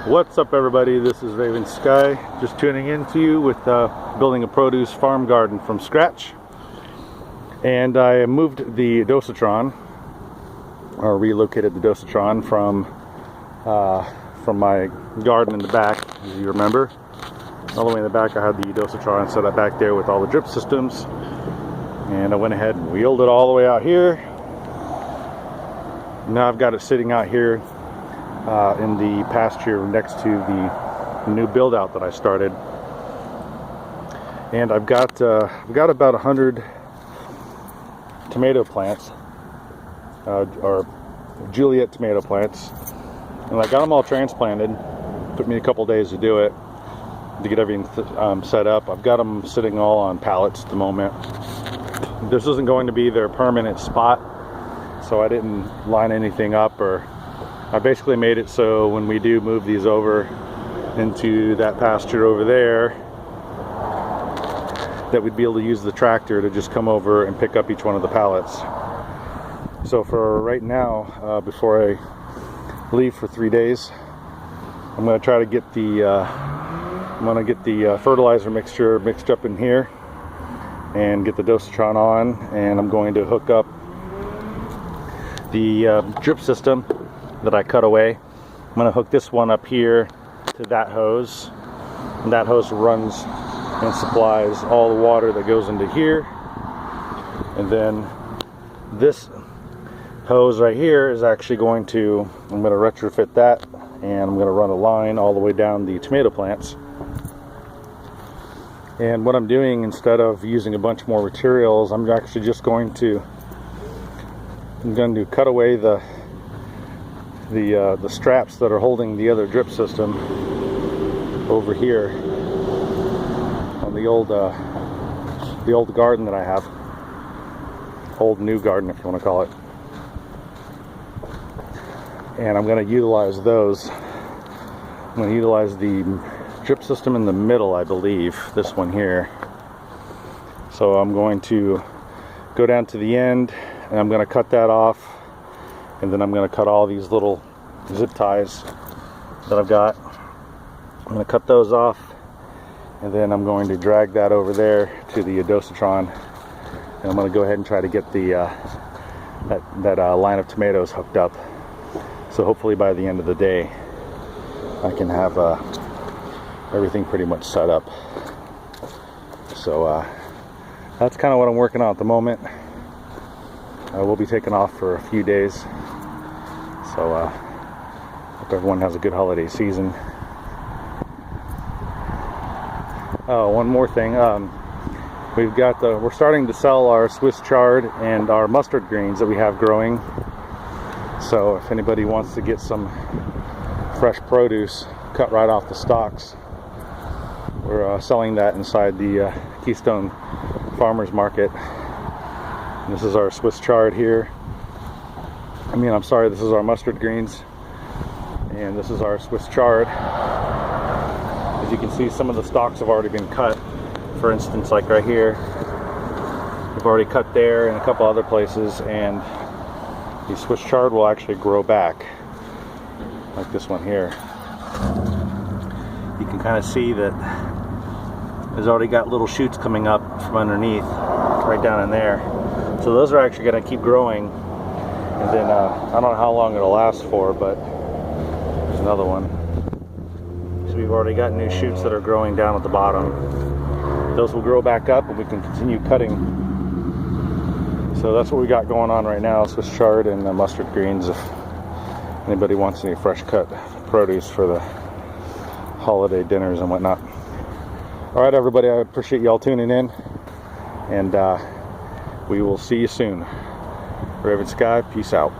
What's up, everybody? This is RavenSky, just tuning in to you with building a produce farm garden from scratch. And I moved the Dosatron, or relocated the Dosatron from my garden in the back. As you remember, all the way in the back I had the Dosatron set up back there with all the drip systems, and I went ahead and wheeled it all the way out here. Now I've got it sitting out here in the pasture next to the new build out that I started, and I've got about 100 tomato plants, or Juliet tomato plants, and I got them all transplanted. Took me a couple days to do it, to get everything set up. I've got them sitting all on pallets at the moment. This isn't going to be their permanent spot, so I didn't line anything up, or I basically made it so when we do move these over into that pasture over there, that we'd be able to use the tractor to just come over and pick up each one of the pallets. So for right now, before I leave for 3 days, I'm going to try to get the fertilizer mixture mixed up in here and get the Dosatron on, and I'm going to hook up the drip system that I cut away. I'm going to hook this one up here to that hose, and that hose runs and supplies all the water that goes into here, and then this hose right here is actually I'm going to retrofit that, and I'm going to run a line all the way down the tomato plants. And what I'm doing, instead of using a bunch more materials, I'm actually just going to cut away the straps that are holding the other drip system over here on the old garden that I have, old new garden if you want to call it. And I'm going to utilize those. I'm going to utilize the drip system in the middle, I believe, this one here. So I'm going to go down to the end, and I'm going to cut that off. And then I'm going to cut all these little zip ties that I've got. I'm going to cut those off, and then I'm going to drag that over there to the Dosatron, and I'm going to go ahead and try to get the that line of tomatoes hooked up. So hopefully by the end of the day I can have everything pretty much set up. So that's kind of what I'm working on at the moment. I will be taking off for a few days, so hope everyone has a good holiday season. Oh, one more thing. We're starting to sell our Swiss chard and our mustard greens that we have growing. So if anybody wants to get some fresh produce cut right off the stalks, we're selling that inside the Keystone Farmers Market. This is our Swiss chard here. This is our mustard greens, and this is our Swiss chard. As you can see, some of the stalks have already been cut. For instance, like right here, we've already cut there and a couple other places, and the Swiss chard will actually grow back, like this one here. You can kind of see that there's already got little shoots coming up from underneath, right down in there. So those are actually going to keep growing, and then I don't know how long it'll last for, but there's another one. So we've already got new shoots that are growing down at the bottom. Those will grow back up, and we can continue cutting. So that's what we got going on right now: Swiss chard and mustard greens. If anybody wants any fresh cut produce for the holiday dinners and whatnot. All right, everybody, I appreciate y'all tuning in, and we will see you soon. RavenSky, peace out.